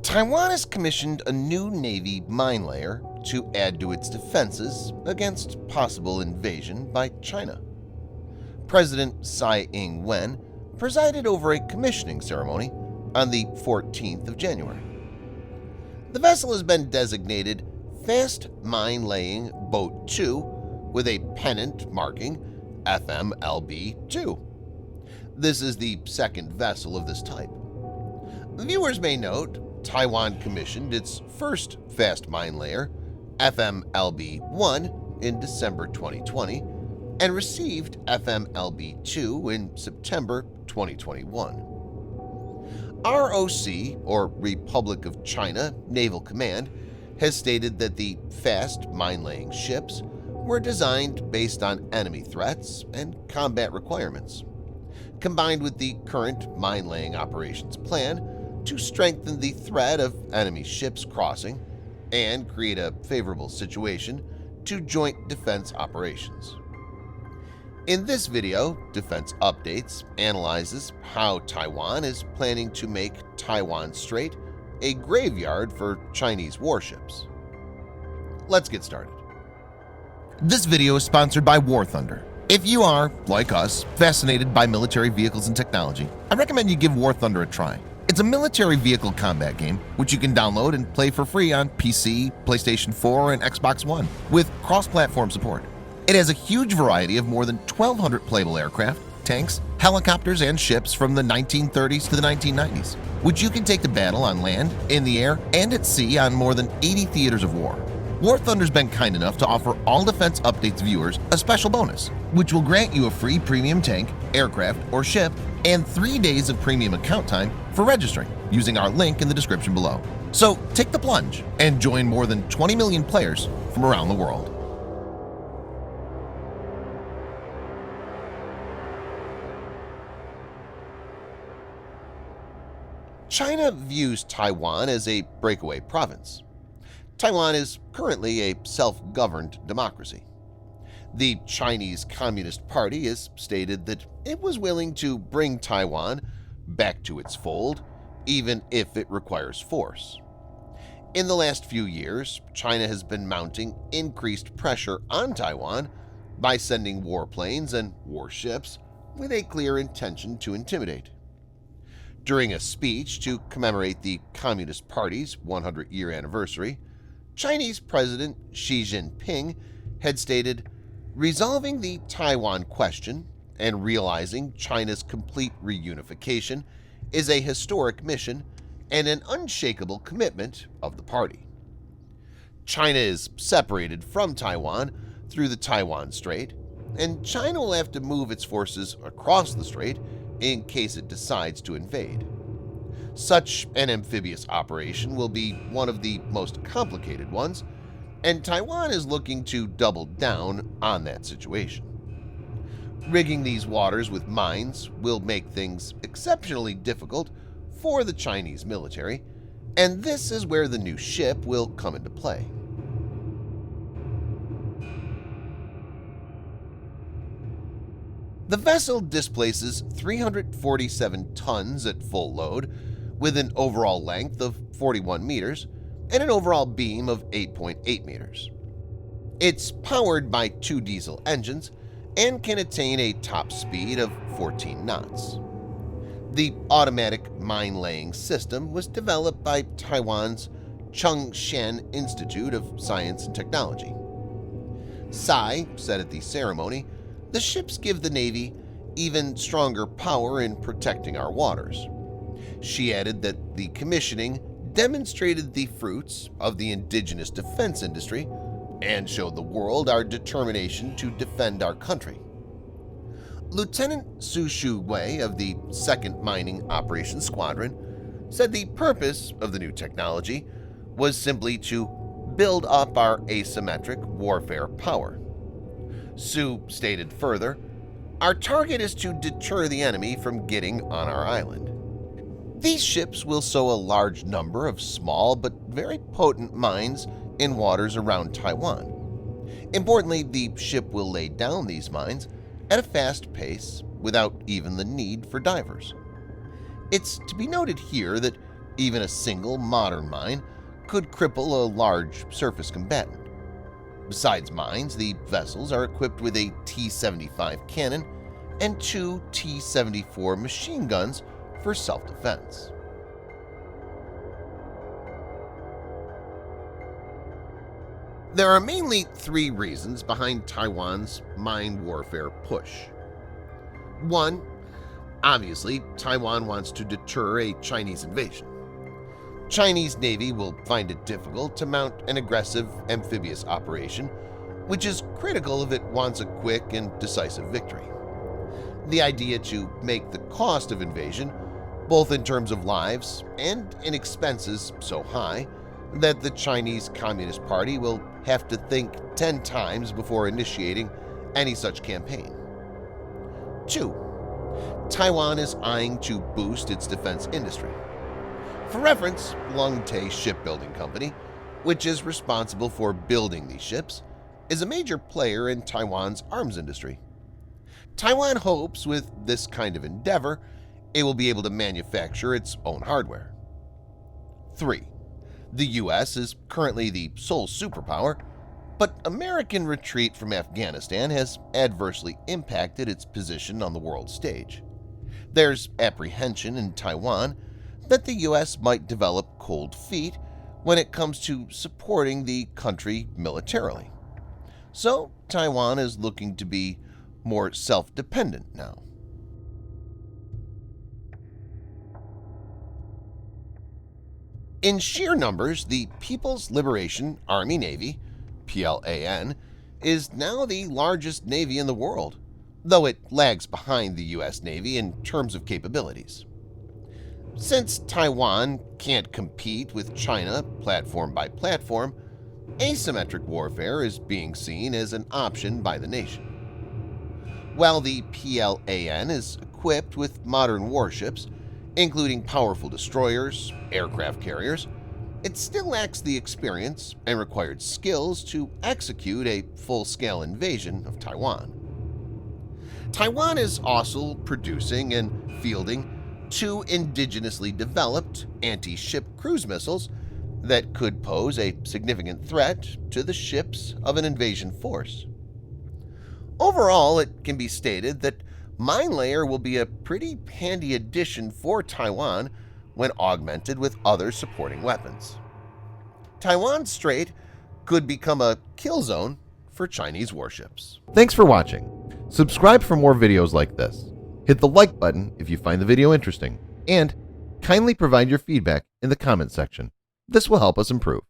Taiwan has commissioned a new Navy mine layer to add to its defenses against possible invasion by China. President Tsai Ing-wen presided over a commissioning ceremony on the 14th of January. The vessel has been designated Fast Mine Laying Boat 2 with a pennant marking FMLB-2. This is the second vessel of this type. Viewers may note Taiwan commissioned its first fast mine layer, FMLB-1, in December 2020 and received FMLB-2 in September 2021. ROC, or Republic of China Naval Command, has stated that the fast mine-laying ships were designed based on enemy threats and combat requirements, combined with the current mine-laying operations plan to strengthen the threat of enemy ships crossing and create a favorable situation to joint defense operations. In this video, Defense Updates analyzes how Taiwan is planning to make Taiwan Strait a graveyard for Chinese warships. Let's get started. This video is sponsored by War Thunder. If you are, like us, fascinated by military vehicles and technology, I recommend you give War Thunder a try. It's a military vehicle combat game which you can download and play for free on PC, PlayStation 4, and Xbox One with cross-platform support. It has a huge variety of more than 1,200 playable aircraft, tanks, helicopters, and ships from the 1930s to the 1990s, which you can take to battle on land, in the air, and at sea on more than 80 theaters of war. War Thunder's been kind enough to offer all Defense Updates viewers a special bonus, which will grant you a free premium tank, aircraft, or ship, and 3 days of premium account time for registering using our link in the description below. So take the plunge and join more than 20 million players from around the world. China views Taiwan as a breakaway province. Taiwan is currently a self-governed democracy. The Chinese Communist Party has stated that it was willing to bring Taiwan back to its fold, even if it requires force. In the last few years, China has been mounting increased pressure on Taiwan by sending warplanes and warships with a clear intention to intimidate. During a speech to commemorate the Communist Party's 100-year anniversary, Chinese President Xi Jinping had stated, "Resolving the Taiwan question and realizing China's complete reunification is a historic mission and an unshakable commitment of the party." China is separated from Taiwan through the Taiwan Strait, and China will have to move its forces across the strait in case it decides to invade. Such an amphibious operation will be one of the most complicated ones, and Taiwan is looking to double down on that situation. Rigging these waters with mines will make things exceptionally difficult for the Chinese military, and this is where the new ship will come into play. The vessel displaces 347 tons at full load, with an overall length of 41 meters and an overall beam of 8.8 meters. It's powered by 2 diesel engines and can attain a top speed of 14 knots. The automatic mine-laying system was developed by Taiwan's Chung-Shan Institute of Science and Technology. Tsai said at the ceremony, "The ships give the Navy even stronger power in protecting our waters." She added that the commissioning demonstrated the fruits of the indigenous defense industry and showed the world our determination to defend our country. Lieutenant Su Shu-wei of the 2nd Mining Operations Squadron said the purpose of the new technology was simply to build up our asymmetric warfare power. Su stated further, "Our target is to deter the enemy from getting on our island." These ships will sow a large number of small but very potent mines in waters around Taiwan. Importantly, the ship will lay down these mines at a fast pace without even the need for divers. It's to be noted here that Even a single modern mine could cripple a large surface combatant. Besides mines, the vessels are equipped with a T-75 cannon and 2 T-74 machine guns for self-defense. There are mainly 3 reasons behind Taiwan's mine warfare push. 1. Obviously, Taiwan wants to deter a Chinese invasion. Chinese Navy will find it difficult to mount an aggressive amphibious operation, which is critical if it wants a quick and decisive victory. The idea to make the cost of invasion, both in terms of lives and in expenses, so high that the Chinese Communist Party will have to think 10 times before initiating any such campaign. 2. Taiwan is eyeing to boost its defense industry. For reference, Longtae Shipbuilding Company, which is responsible for building these ships, is a major player in Taiwan's arms industry. Taiwan hopes with this kind of endeavor it will be able to manufacture its own hardware. 3. The U.S. is currently the sole superpower, but American retreat from Afghanistan has adversely impacted its position on the world stage. There's apprehension in Taiwan that the U.S. might develop cold feet when it comes to supporting the country militarily. So Taiwan is looking to be more self-dependent now. In sheer numbers, the People's Liberation Army Navy, PLAN, is now the largest navy in the world, though it lags behind the U.S. Navy in terms of capabilities. Since Taiwan can't compete with China platform by platform, asymmetric warfare is being seen as an option by the nation. While the PLAN is equipped with modern warships, including powerful destroyers, aircraft carriers, it still lacks the experience and required skills to execute a full-scale invasion of Taiwan. Taiwan is also producing and fielding 2 indigenously developed anti-ship cruise missiles that could pose a significant threat to the ships of an invasion force. Overall, it can be stated that MINELAYER will be a pretty handy addition for Taiwan when augmented with other supporting weapons. Taiwan Strait could become a kill zone for Chinese warships. Thanks for watching. Subscribe for more videos like this. Hit the like button if you find the video interesting, and kindly provide your feedback in the comment section. This will help us improve.